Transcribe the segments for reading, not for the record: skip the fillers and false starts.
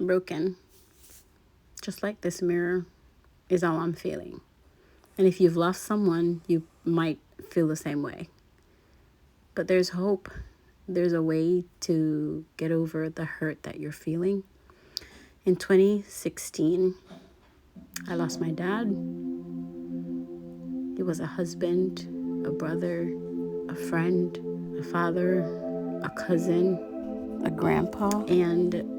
broken. Just like this mirror is how I'm feeling. And if you've lost someone, you might feel the same way. But there's hope. There's a way to get over the hurt that you're feeling. In 2016, I lost my dad. He was a husband, a brother, a friend, a father, a cousin, a grandpa. And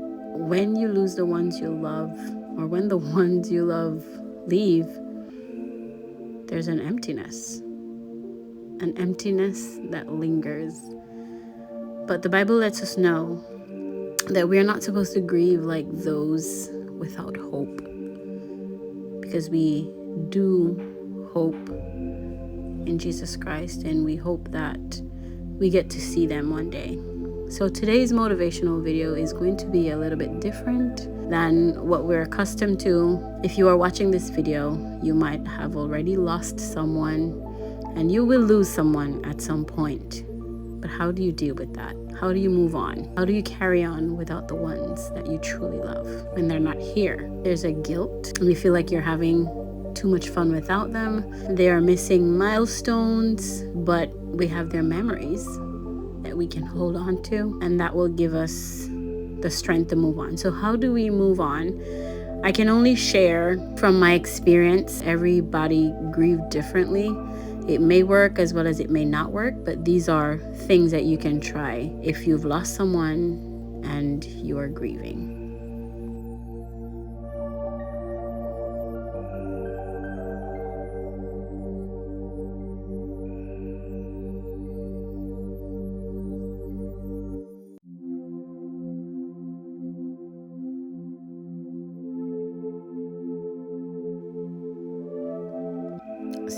when you lose the ones you love, or when the ones you love leave, there's an emptiness that lingers. But the Bible lets us know that we are not supposed to grieve like those without hope, because we do hope in Jesus Christ, and we hope that we get to see them one day. So today's motivational video is going to be a little bit different than what we're accustomed to. If you are watching this video, you might have already lost someone, and you will lose someone at some point. But how do you deal with that? How do you move on? How do you carry on without the ones that you truly love when they're not here? There's a guilt, and you feel like you're having too much fun without them. They are missing milestones, but we have their memories that we can hold on to, and that will give us the strength to move on. So how do we move on? I can only share from my experience. Everybody grieved differently. It may work as well as it may not work, but these are things that you can try if you've lost someone and you are grieving.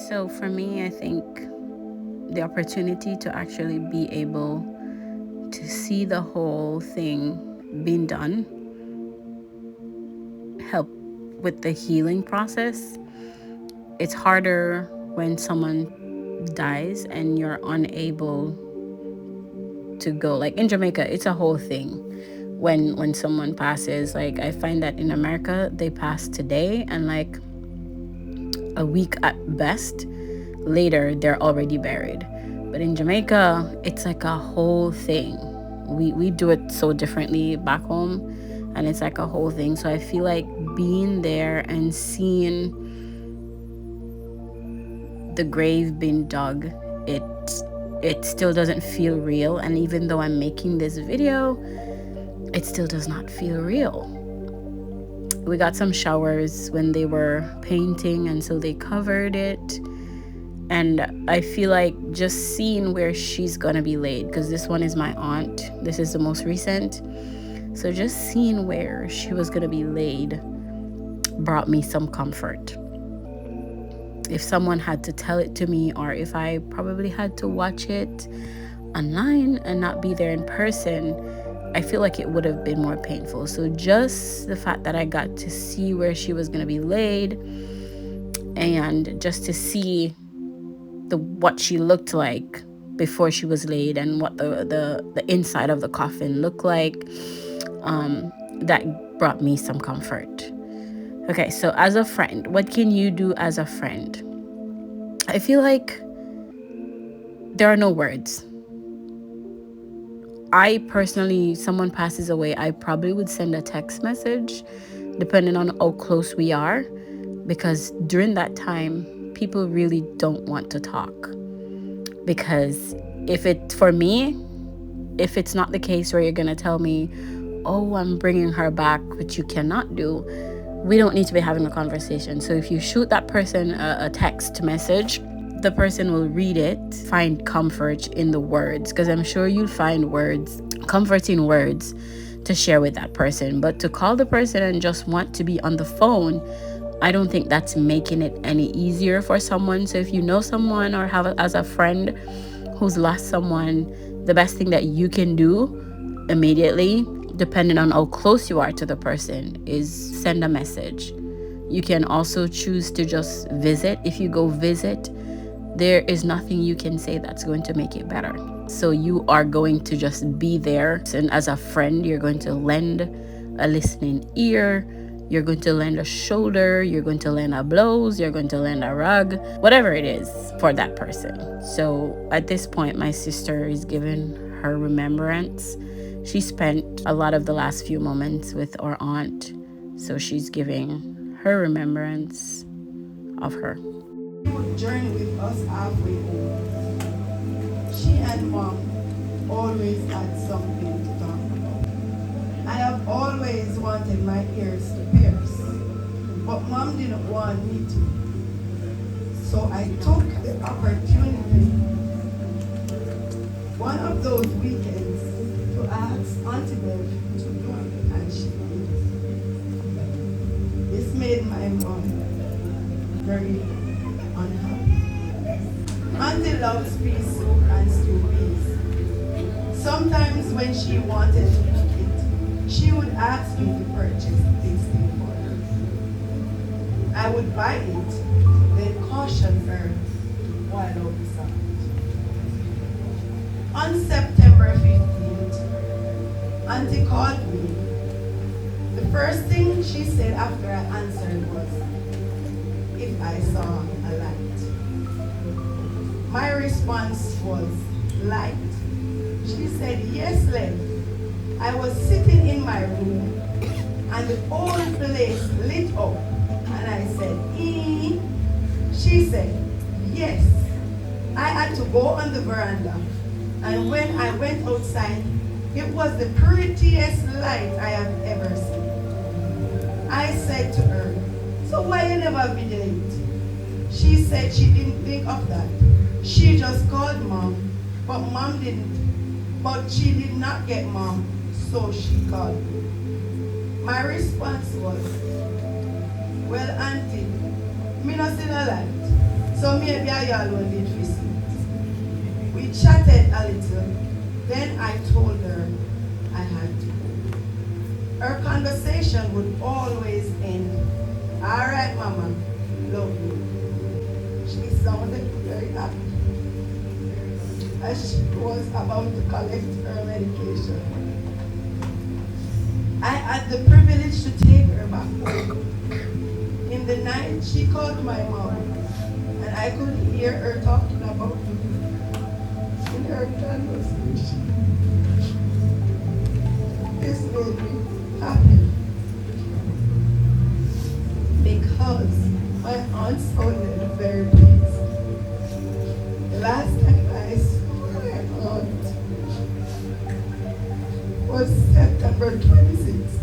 So for me, I think the opportunity to actually be able to see the whole thing being done help with the healing process. It's harder when someone dies and you're unable to go. Like in Jamaica, it's a whole thing. When someone passes, like I find that in America, they pass today, and like a week at best later they're already buried. But in Jamaica, it's like a whole thing. We do it so differently back home, and it's like a whole thing. So I feel like being there and seeing the grave being dug, it still doesn't feel real. And even though I'm making this video, it still does not feel real. We got some showers when they were painting, and so they covered it. And I feel like just seeing where she's gonna be laid, because this one is my aunt, this is the most recent. So just seeing where she was gonna be laid brought me some comfort. If someone had to tell it to me, or if I probably had to watch it online and not be there in person, I feel like it would have been more painful. So just the fact that I got to see where she was going to be laid, and just to see what she looked like before she was laid, and what the inside of the coffin looked like, that brought me some comfort. Okay, so as a friend, what can you do as a friend? I feel like there are no words. I personally, someone passes away, I probably would send a text message, depending on how close we are, because during that time, people really don't want to talk. Because if it's not the case where you're gonna tell me, oh, I'm bringing her back, which you cannot do, we don't need to be having a conversation. So if you shoot that person a text message, the person will read it, find comfort in the words, because I'm sure you'll find comforting words to share with that person. But to call the person and just want to be on the phone, I don't think that's making it any easier for someone. So if you know someone or have as a friend who's lost someone, the best thing that you can do immediately, depending on how close you are to the person, is send a message. You can also choose to just visit. If you go visit, there is nothing you can say that's going to make it better. So you are going to just be there, and as a friend, you're going to lend a listening ear, you're going to lend a shoulder, you're going to lend a blouse, you're going to lend a rug, whatever it is for that person. So at this point, my sister is giving her remembrance. She spent a lot of the last few moments with our aunt, so she's giving her remembrance of her. She would journey with us halfway home. She and mom always had something to talk about. I have always wanted my ears to pierce, but mom didn't want me to. So I took the opportunity, one of those weekends, to ask Auntie Bev to do it, and she did. This made my mom very unhappy. Auntie loves pea soup and stew peas. Sometimes when she wanted to cook it, she would ask me to purchase this thing for her. I would buy it, then caution her while outside. On September 15th, Auntie called me. The first thing she said after I answered was, if I saw a light. My response was, light? She said, yes, Lev. I was sitting in my room and the whole place lit up. And I said, ee. She said, yes. I had to go on the veranda. And when I went outside, it was the prettiest light I have ever seen. I said to her, so why you never video it? She said she didn't think of that. She just called mom, but mom didn't. But she did not get mom, so she called me. My response was, well, auntie, me not see no light, so maybe I alone did visit. We chatted a little, then I told her I had to go. Her conversation would always end, all right, mama, love you. She sounded very happy as she was about to collect her medication. I had the privilege to take her back home. In the night, she called my mom, and I could hear her talking about me in her conversation. This made me happy because my aunt sounded very pleased. The last time I saw my aunt was September 26th.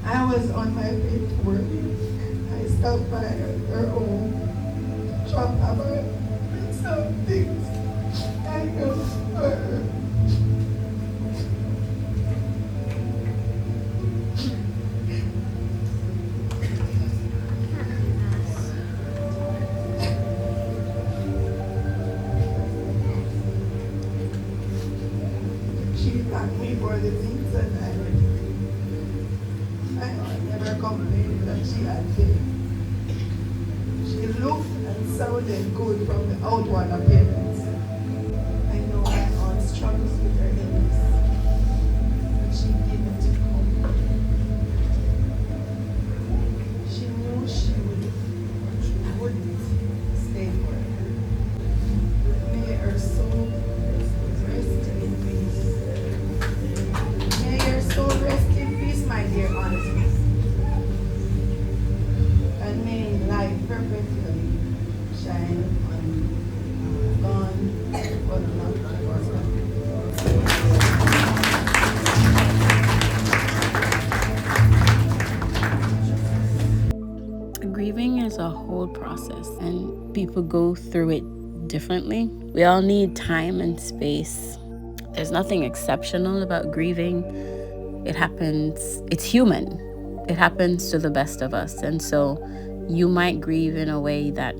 I was on my way to work. I stopped by her home, dropped off her with some things I got for her. She thanked me for the things that I did. I never complained that she had paid. She looked and sounded good from the outward appearance. I know my aunt struggles with her illness, but she didn't come. She knew she wouldn't stay for her. May her soul rest in peace. May your soul rest in peace, my dear auntie. And may light perpetually shine on you. Gone, but not forgotten. Grieving is a whole process, and people go through it differently. We all need time and space. There's nothing exceptional about grieving. It happens, it's human. It happens to the best of us. And so you might grieve in a way that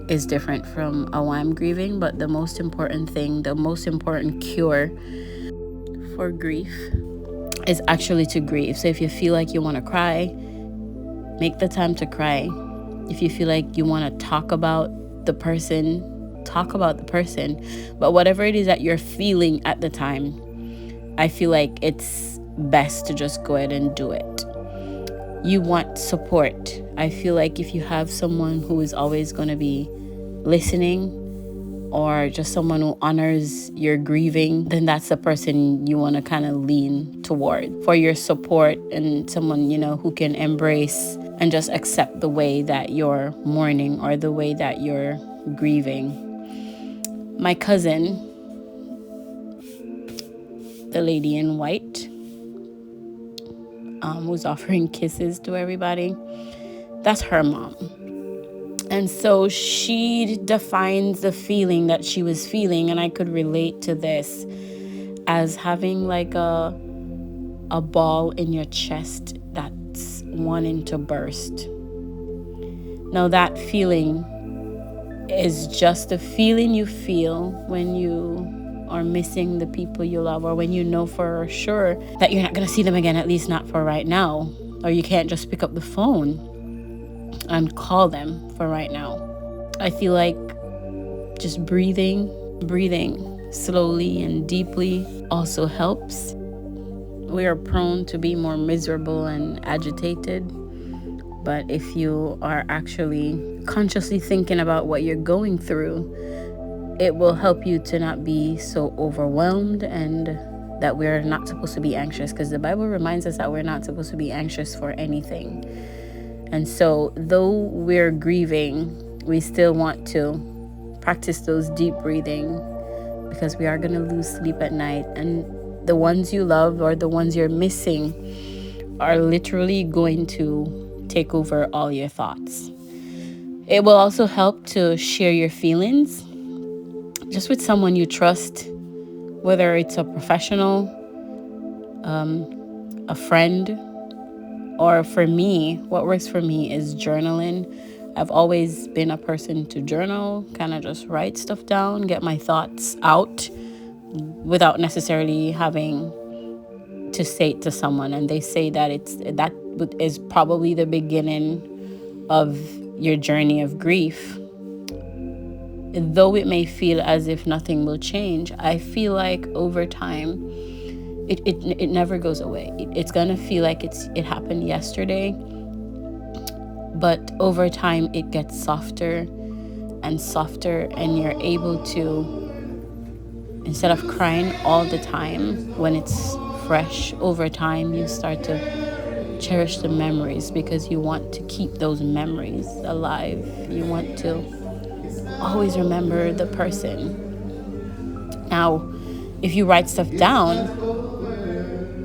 is different from how I'm grieving, but the most important thing, the most important cure for grief is actually to grieve. So if you feel like you want to cry, make the time to cry. If you feel like you want to talk about the person, talk about the person. But whatever it is that you're feeling at the time, I feel like it's best to just go ahead and do it. You want support. I feel like if you have someone who is always going to be listening, or just someone who honors your grieving, then that's the person you want to kind of lean toward for your support, and someone, who can embrace and just accept the way that you're mourning or the way that you're grieving. My cousin, the lady in white, who's offering kisses to everybody, that's her mom. And so she defines the feeling that she was feeling, and I could relate to this as having like a ball in your chest that's wanting to burst. Now that feeling is just a feeling you feel when you are missing the people you love, or when you know for sure that you're not going to see them again, at least not for right now, or you can't just pick up the phone and call them for right now. I feel like just breathing slowly and deeply also helps. We are prone to be more miserable and agitated, but if you are actually consciously thinking about what you're going through, it will help you to not be so overwhelmed, and that we're not supposed to be anxious, because the Bible reminds us that we're not supposed to be anxious for anything. And so though we're grieving, we still want to practice those deep breathing, because we are going to lose sleep at night, and the ones you love or the ones you're missing are literally going to take over all your thoughts. It will also help to share your feelings just with someone you trust, whether it's a professional, a friend, or for me, what works for me is journaling. I've always been a person to journal, kind of just write stuff down, get my thoughts out without necessarily having to say it to someone. And they say that that is probably the beginning of your journey of grief. Though it may feel as if nothing will change, I feel like over time, it never goes away. It's gonna feel like it happened yesterday, but over time it gets softer and softer, and you're able to, instead of crying all the time when it's fresh, over time you start to cherish the memories, because you want to keep those memories alive. You want to always remember the person. Now, if you write stuff down,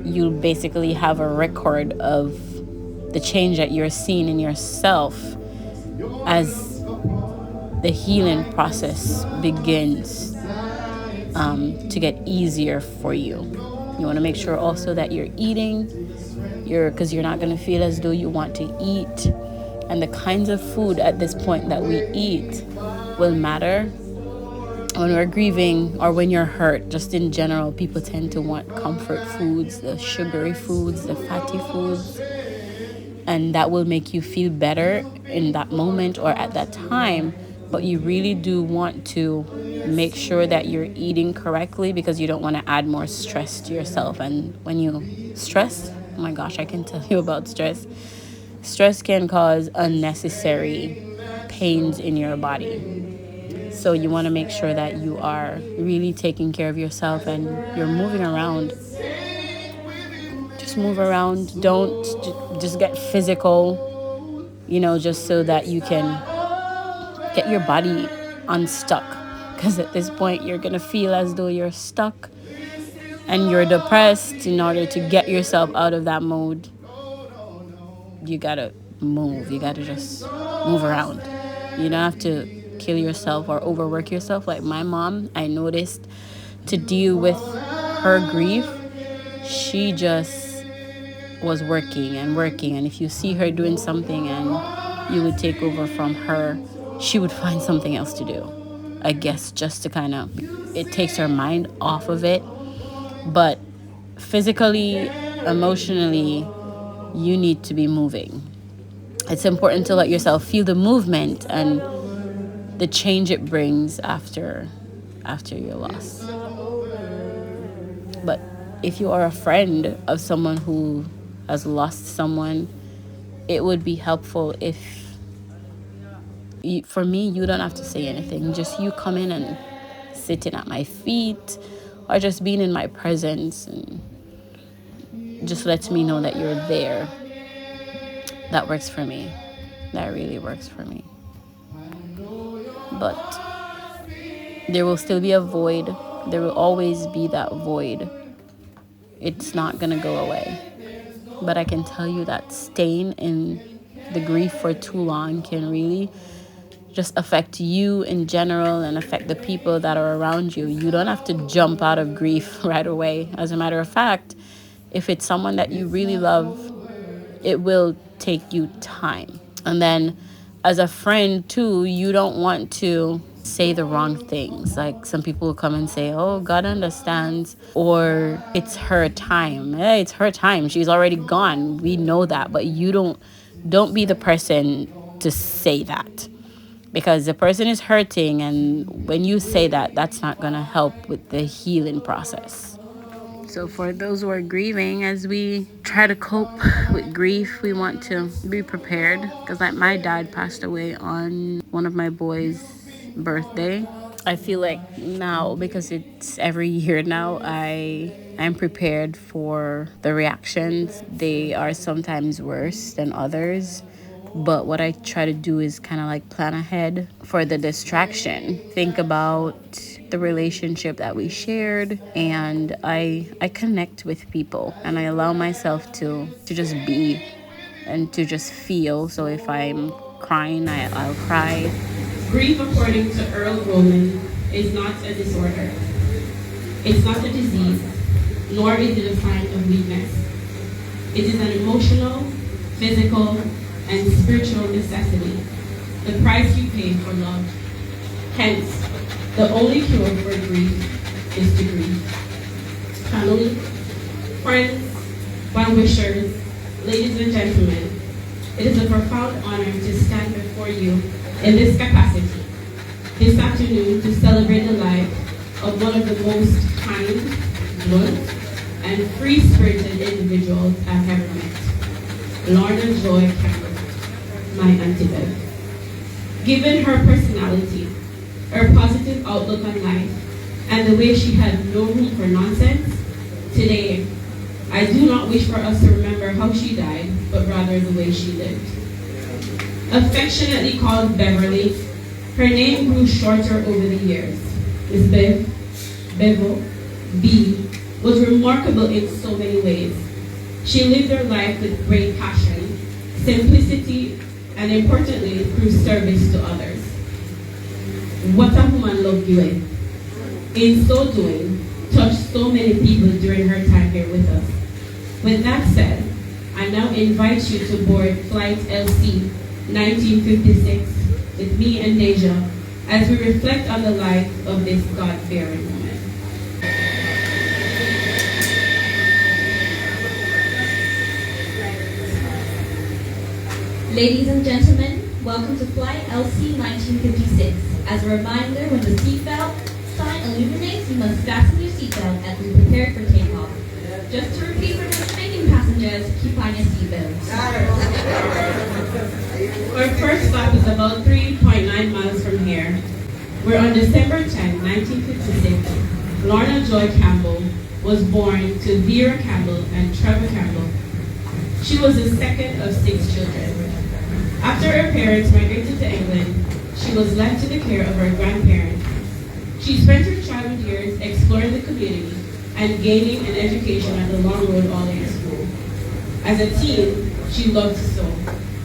you basically have a record of the change that you're seeing in yourself as the healing process begins to get easier for you. You want to make sure also that you're eating, because you're not going to feel as though you want to eat. And the kinds of food at this point that we eat will matter. When we're grieving or when you're hurt, just in general, people tend to want comfort foods, the sugary foods, the fatty foods. And that will make you feel better in that moment or at that time. But you really do want to make sure that you're eating correctly, because you don't want to add more stress to yourself. And when you stress, oh my gosh, I can tell you about stress. Stress can cause unnecessary pains in your body. So you want to make sure that you are really taking care of yourself and you're moving around. Just move around. Don't just get physical, just so that you can get your body unstuck. Because at this point, you're going to feel as though you're stuck and you're depressed. In order to get yourself out of that mode, you got to move. You got to just move around. You don't have to kill yourself or overwork yourself. Like my mom, I noticed, to deal with her grief, she just was working, and if you see her doing something and you would take over from her, she would find something else to do, I guess, just to kind of, it takes her mind off of it. But physically, emotionally, you need to be moving. It's important to let yourself feel the movement and the change it brings after your loss. But if you are a friend of someone who has lost someone, it would be helpful if for me, you don't have to say anything. Just you come in and sitting at my feet, or just being in my presence, and just lets me know that you're there. That works for me. That really works for me. But there will still be a void. There will always be that void. It's not gonna go away. But I can tell you that staying in the grief for too long can really just affect you in general and affect the people that are around you. You don't have to jump out of grief right away. As a matter of fact, if it's someone that you really love, it will take you time. And then as a friend too, you don't want to say the wrong things. Like some people will come and say, oh, God understands, or it's her time. Hey, it's her time. She's already gone. We know that. But you don't be the person to say that, because the person is hurting, and when you say that, that's not going to help with the healing process. So for those who are grieving, as we try to cope with grief, we want to be prepared, because like my dad passed away on one of my boys' birthday. I feel like now, because it's every year now, I'm prepared for the reactions. They are sometimes worse than others. But what I try to do is kind of like plan ahead for the distraction. Think about the relationship that we shared, and I connect with people, and I allow myself to just be and to just feel. So if I'm crying, I'll cry. Grief, according to Earl Roman, is not a disorder. It's not a disease, nor is it a sign of weakness. It is an emotional, physical, and spiritual necessity, the price you pay for love. Hence, the only cure for grief is to grieve. Family, friends, well-wishers, ladies and gentlemen, it is a profound honor to stand before you in this capacity this afternoon to celebrate the life of one of the most kind, blunt, and free-spirited individuals I've ever met, Lorna Joy Campbell, my auntie Bev. Given her personality, her positive outlook on life, and the way she had no room for nonsense, today, I do not wish for us to remember how she died, but rather the way she lived. Affectionately called Beverly, her name grew shorter over the years. Miss Bev, Bevo, B, was remarkable in so many ways. She lived her life with great passion, simplicity, and importantly, through service to others. What a woman loved doing. In so doing, touched so many people during her time here with us. With that said, I now invite you to board Flight LC 1956 with me and Deja as we reflect on the life of this God-fearing woman. Ladies and gentlemen, welcome to Flight LC 1956. As a reminder, when the seatbelt sign illuminates, you must fasten your seatbelt as we prepare for takeoff. Just to repeat for the remaining passengers, keep on your seatbelts. Our first stop is about 3.9 miles from here, where on December 10, 1956, Lorna Joy Campbell was born to Vera Campbell and Trevor Campbell. She was the second of 6 children. After her parents migrated to England, she was left to the care of her grandparents. She spent her childhood years exploring the community and gaining an education at the Long Road All-Age School. As a teen, she loved to sew.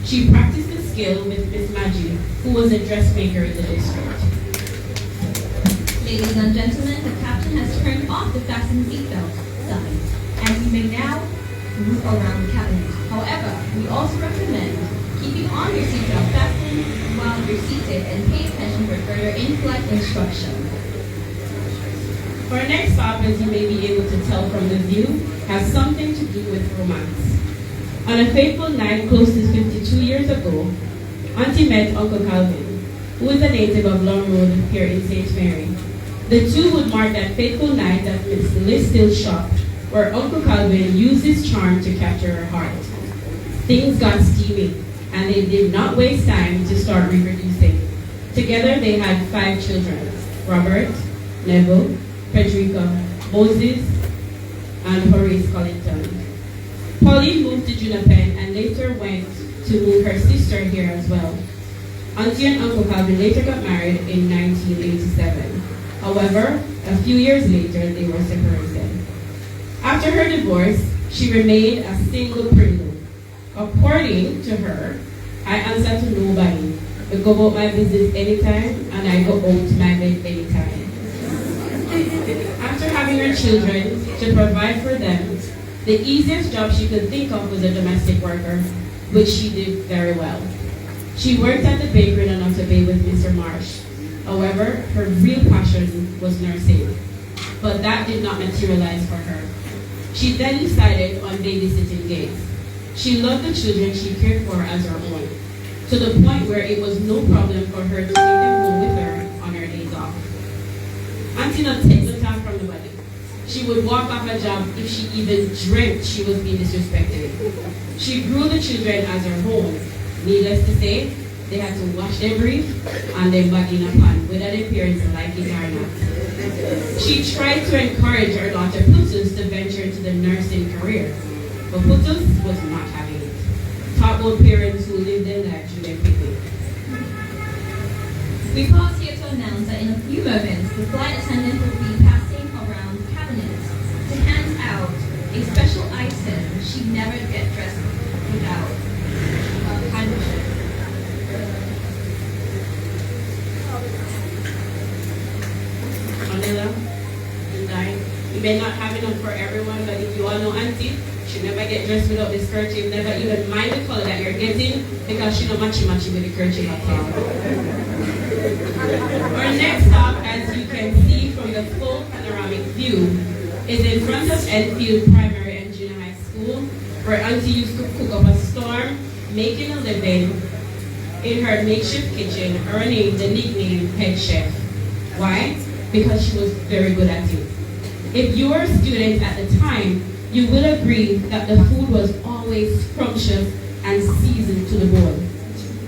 She practiced the skill with Miss Maggie, who was a dressmaker in the district. Ladies and gentlemen, the captain has turned off the fasten seatbelt sign, and you may now move around the cabin. However, we also recommend keeping on your seatbelt fastened while you're seated and pay attention for further in-flight instruction. Our next stop, as you may be able to tell from the view, has something to do with romance. On a fateful night close to 52 years ago, Auntie met Uncle Calvin, who is a native of Long Road here in St. Mary. The two would mark that fateful night at Miss Listill's shop where Uncle Calvin used his charm to capture her heart. Things got steamy, and they did not waste time to start reproducing. Together they had 5 children: Robert, Neville, Frederica, Moses, and Horace Collington. Pauline moved to Junapen and later went to move her sister here as well. Auntie and Uncle Calvin later got married in 1987. However, a few years later, they were separated. After her divorce, she remained a single prelude. According to her, I answer to nobody. I go about my business anytime, and I go out to my bed anytime. After having her children to provide for them, the easiest job she could think of was a domestic worker, which she did very well. She worked at the bakery in Otter Bay with Mr. Marsh. However, her real passion was nursing, but that did not materialize for her. She then decided on babysitting gigs. She loved the children she cared for as her own, to the point where it was no problem for her to take them home with her on her days off. Auntie not take the time from the body. She would walk off a job if she even dreamt she was being disrespected. She grew the children as her own. Needless to say, they had to wash their brief and their body in a pan, whether their parents like it or not. She tried to encourage her daughter Putus to venture into the nursing career, but Putus was not having it. Talk about parents who live their life through their quickly. We pause here to announce that in a few moments, the flight attendant will be passing around the cabinet to hand out a special item she never get dressed without. Handkerchief. Manila, and I. You may not have enough for everyone, but if you all know Auntie, she never get dressed without this kerchief, never even mind the color that you're getting, because she no matchy with the kerchief at all. Our next stop, as you can see from the full panoramic view, is in front of Enfield Primary and Junior High School, where Auntie used to cook up a storm, making a living in her makeshift kitchen, earning the nickname head chef. Why? Because she was very good at it. If you were a student at the time, you will agree that the food was always scrumptious and seasoned to the bone,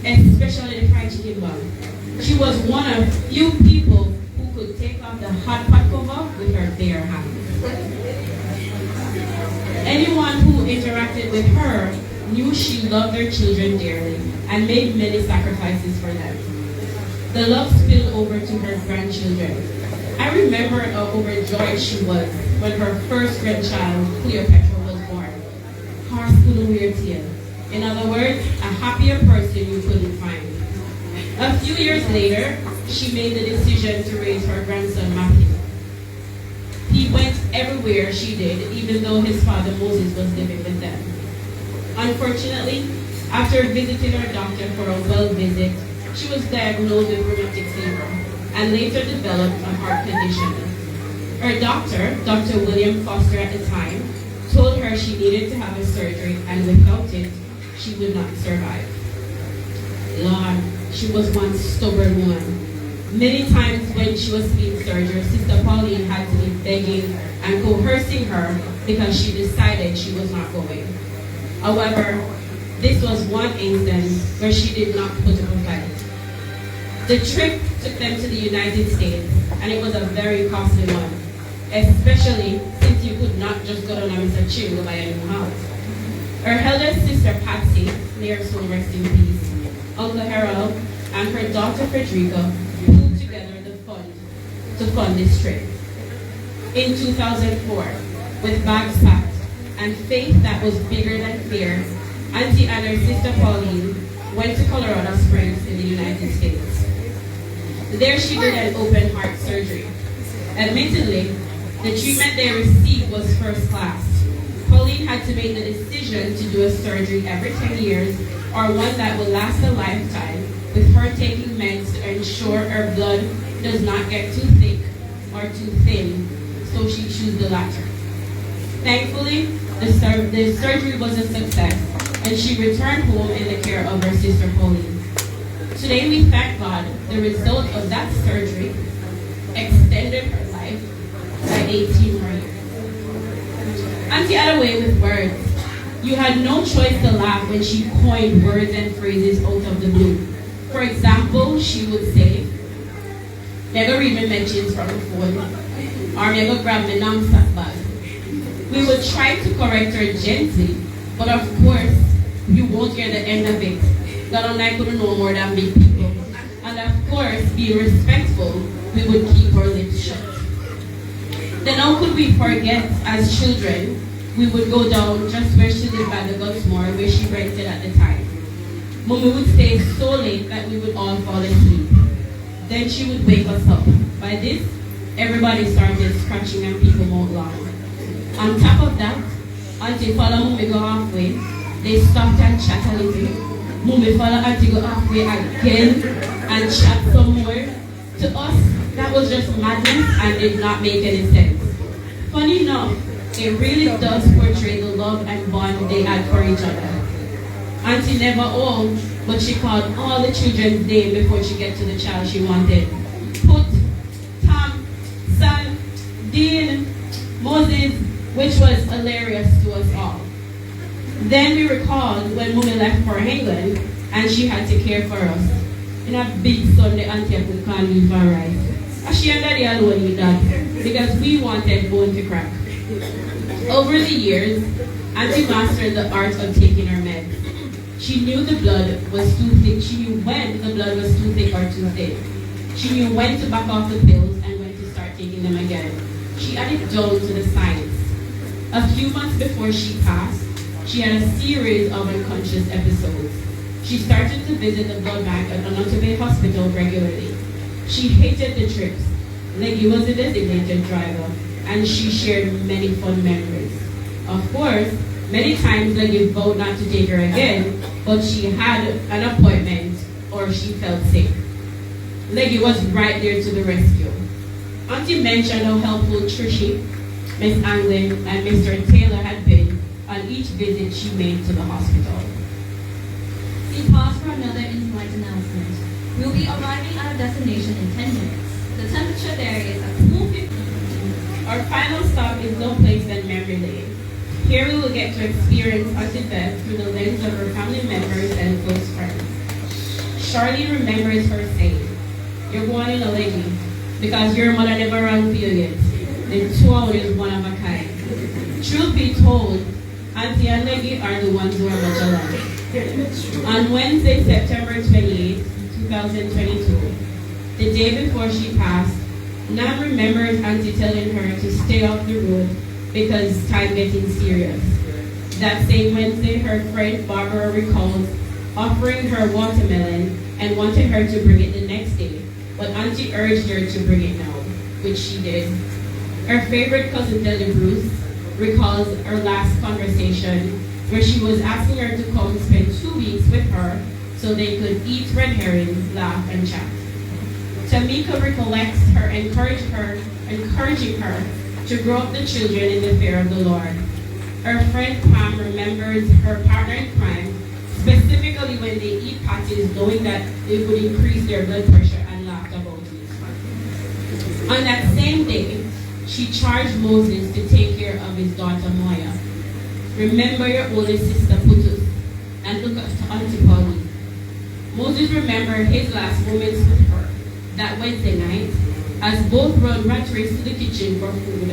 especially the fried chicken one. She was one of few people who could take off the hot pot cover with her bare hands. Anyone who interacted with her knew she loved her children dearly and made many sacrifices for them. The love spilled over to her grandchildren. I remember how overjoyed she was when her first grandchild, Cleopatra, was born. Her school weird tale. In other words, a happier person you couldn't find. A few years later, she made the decision to raise her grandson, Matthew. He went everywhere she did, even though his father, Moses, was living with them. Unfortunately, after visiting her doctor for a well visit, she was diagnosed with rheumatic fever and later developed a heart condition. Her doctor, Dr. William Foster at the time, told her she needed to have a surgery and without it, she would not survive. Lord, she was one stubborn woman. Many times when she was being surgery, Sister Pauline had to be begging and coercing her because she decided she was not going. However, this was one instance where she did not put up a fight. The trip took them to the United States, and it was a very costly one, especially since you could not just go down and Mr. Chin to buy a new house. Her eldest sister Patsy, may her soul rest in peace, Uncle Harold, and her daughter Frederica pulled together the fund to fund this trip. In 2004, with bags packed and faith that was bigger than fear, Auntie and her sister Pauline went to Colorado Springs in the United States. There she did an open heart surgery. Admittedly, the treatment they received was first class. Pauline had to make the decision to do a surgery every 10 years or one that will last a lifetime, with her taking meds to ensure her blood does not get too thick or too thin, so she chose the latter. Thankfully, the surgery was a success, and she returned home in the care of her sister Pauline. Today we thank God the result of that surgery extended her life by 18 more years. Auntie had a way with words. You had no choice to laugh when she coined words and phrases out of the blue. For example, she would say, "They're going to read my mentions from the phone," or "They're going to grab my knapsack bag." We would try to correct her gently, but of course, you won't hear the end of it. God and I couldn't know more than big people. And of course, being respectful, we would keep our lips shut. Then how could we forget, as children, we would go down just where she lived by the Gutsmore, where she rented at the time. Mommy would stay so late that we would all fall asleep. Then she would wake us up. By this, everybody started scratching and people won't laugh. On top of that, Auntie follow Mommy go halfway. They stopped and chat a little. Mommy follow Auntie go halfway again and chat some more. To us, that was just madness and did not make any sense. Funny enough, it really does portray the love and bond they had for each other. Auntie never old, but she called all the children's name before she get to the child she wanted. Put, Tom, Son, Dean, Moses, which was hilarious to us all. Then we recalled when Mommy left for England and she had to care for us. In a big Sunday, Auntie could can't leave her right. And she and Daddy alone with that because we wanted bone to crack. Over the years, Auntie mastered the art of taking her meds. She knew the blood was too thick. She knew when the blood was too thick or too thin. She knew when to back off the pills and when to start taking them again. She had it down to the science. A few months before she passed, she had a series of unconscious episodes. She started to visit the blood bank at Aunty Hospital regularly. She hated the trips. Leggy was a designated driver, and she shared many fun memories. Of course, many times Leggy vowed not to take her again, but she had an appointment or she felt sick. Leggy was right there to the rescue. Auntie mentioned how helpful Trishy, Miss Anglin, and Mr. Taylor had been on each visit she made to the hospital. We pause for another in-flight announcement. We will be arriving at our destination in 10 minutes. The temperature there is a cool 50. Our final stop is no place than memory lane. Here we will get to experience Auntie Beth through the lens of her family members and close friends. Charlene remembers her saying, "You're going in a leggy because your mother never ran periods. The 2 hours is one of a kind." Truth be told, Auntie and Leggy are the ones who are much alive. On Wednesday, September 28, 2022, the day before she passed, Nam remembers Auntie telling her to stay off the road because time getting serious. That same Wednesday, her friend Barbara recalls offering her watermelon and wanted her to bring it the next day, but Auntie urged her to bring it now, which she did. Her favorite cousin Deli Bruce recalls her last conversation where she was asking her to come spend 2 weeks with her so they could eat red herrings, laugh, and chat. Tamika recollects her encouraging her to grow up the children in the fear of the Lord. Her friend Pam remembers her partner in crime, specifically when they eat patties, knowing that it would increase their blood pressure, and laughed about it. On that same day, she charged Moses to take care of his daughter Moya. Remember your older sister Putus and look up to Auntie Polly. Moses remembered his last moments with her that Wednesday night as both run rat race to the kitchen for food.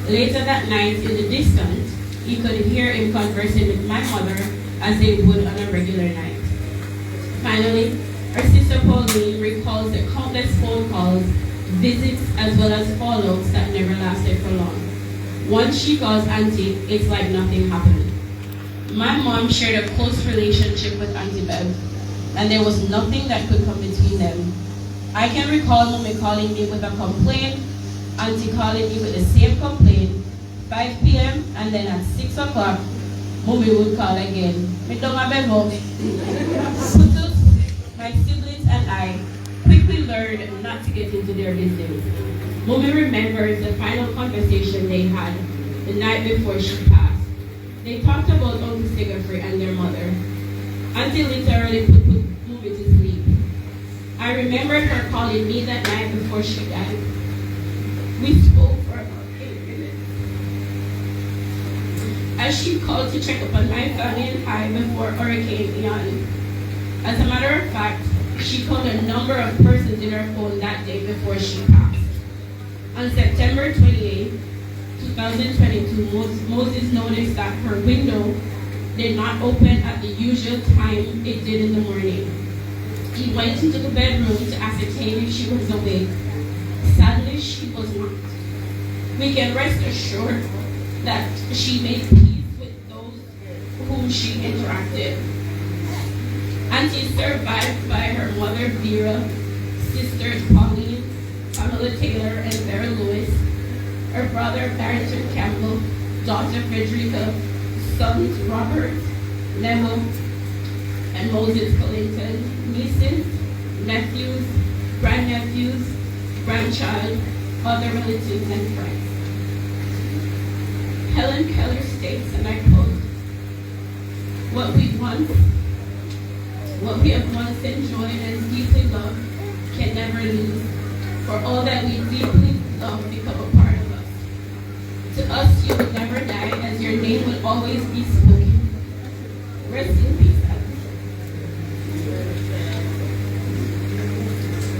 Later that night, in the distance, he could hear him conversing with my mother as they would on a regular night. Finally, her sister Pauline recalls the countless phone calls, visits, as well as fallouts that never lasted for long. Once she calls Auntie, it's like nothing happened. My mom shared a close relationship with Auntie Bev, and there was nothing that could come between them. I can recall Mommy calling me with a complaint, Auntie calling me with the same complaint, 5 p.m. and then at 6 o'clock, Mommy would call again. Me don't have a home. Putus, my siblings and I quickly learned not to get into their business. Mommy remembers the final conversation they had the night before she passed. They talked about Uncle Sigafrey and their mother. Auntie literally put Mommy to sleep. I remembered her calling me that night before she died. We spoke for about 8 minutes. as she called to check upon my family and I before Hurricane Ian. As a matter of fact, she called a number of persons in her phone that day before she passed. On September 28, 2022, Moses noticed that her window did not open at the usual time it did in the morning. He went into the bedroom to ascertain if she was awake. Sadly, she was not. We can rest assured that she made peace with those whom she interacted. Auntie survived by her mother Vera, sisters Pauline, Pamela Taylor, and Vera Lewis, her brother Barrington Campbell, daughter Frederica, sons Robert, Neville, and Moses Clinton, nieces, nephews, grandnephews, grandchild, other relatives, and friends. Helen Keller states, and I quote, what we have once enjoyed and deeply loved can never lose, for all that we deeply love become a part of us. To us, you will never die, as your name will always be spoken. Rest in peace, Alice.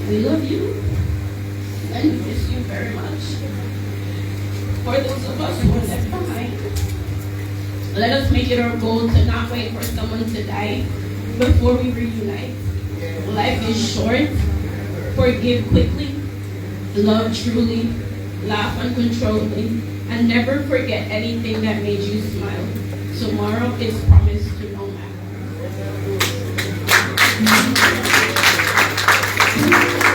We love you, and we miss you very much. For those of us who are left behind, let us make it our goal to not wait for someone to die before we reunite. Life is short. Forgive quickly, love truly, laugh uncontrollably, and never forget anything that made you smile. Tomorrow is promised to no man.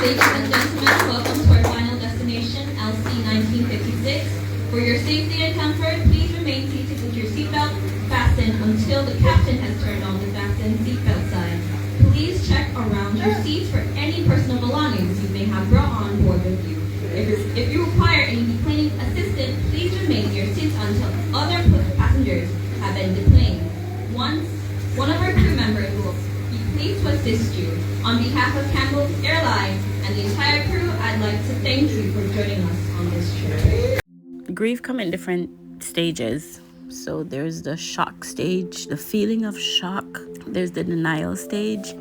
Ladies and gentlemen, welcome to our final destination, LC 1956. For your safety and comfort, please remain seated with your seatbelt fastened until the captain has turned on the fasten seatbelt sign. Please check around your seats for any personal belongings you may have brought on board with you. If you require any deplaning assistance, please remain in your seats until other passengers have been deplaned. Once, one of our crew members will be pleased to assist you. On behalf of Campbell Airlines and the entire crew, I'd like to thank you for joining us on this trip. Grief come in different stages. So there's the shock stage, the feeling of shock. There's the denial stage.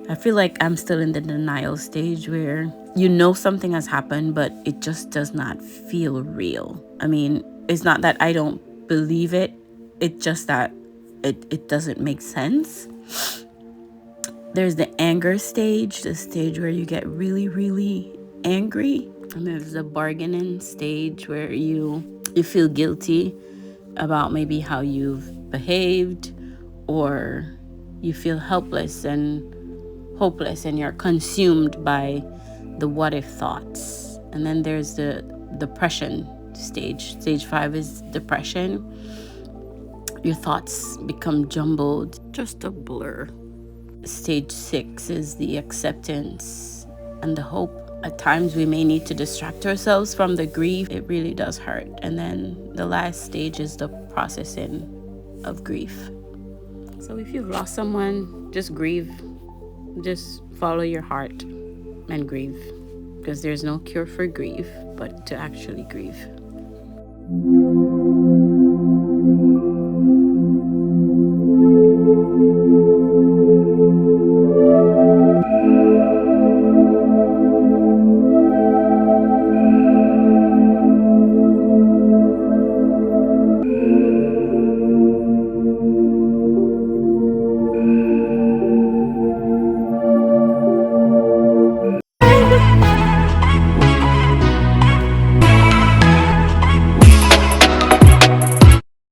I feel like I'm still in the denial stage where you know something has happened, but it just does not feel real. I mean, it's not that I don't believe it. It's just that it doesn't make sense. There's the anger stage, the stage where you get really, really angry. And there's the bargaining stage where you feel guilty about maybe how you've behaved, or you feel helpless and hopeless and you're consumed by the what if thoughts. And then there's the depression stage. Stage 5 is depression. Your thoughts become jumbled, just a blur. Stage 6 is the acceptance and the hope. At times we may need to distract ourselves from the grief. It really does hurt. And then the last stage is the processing of grief. So if you've lost someone, just grieve. Just follow your heart and grieve, because there's no cure for grief but to actually grieve.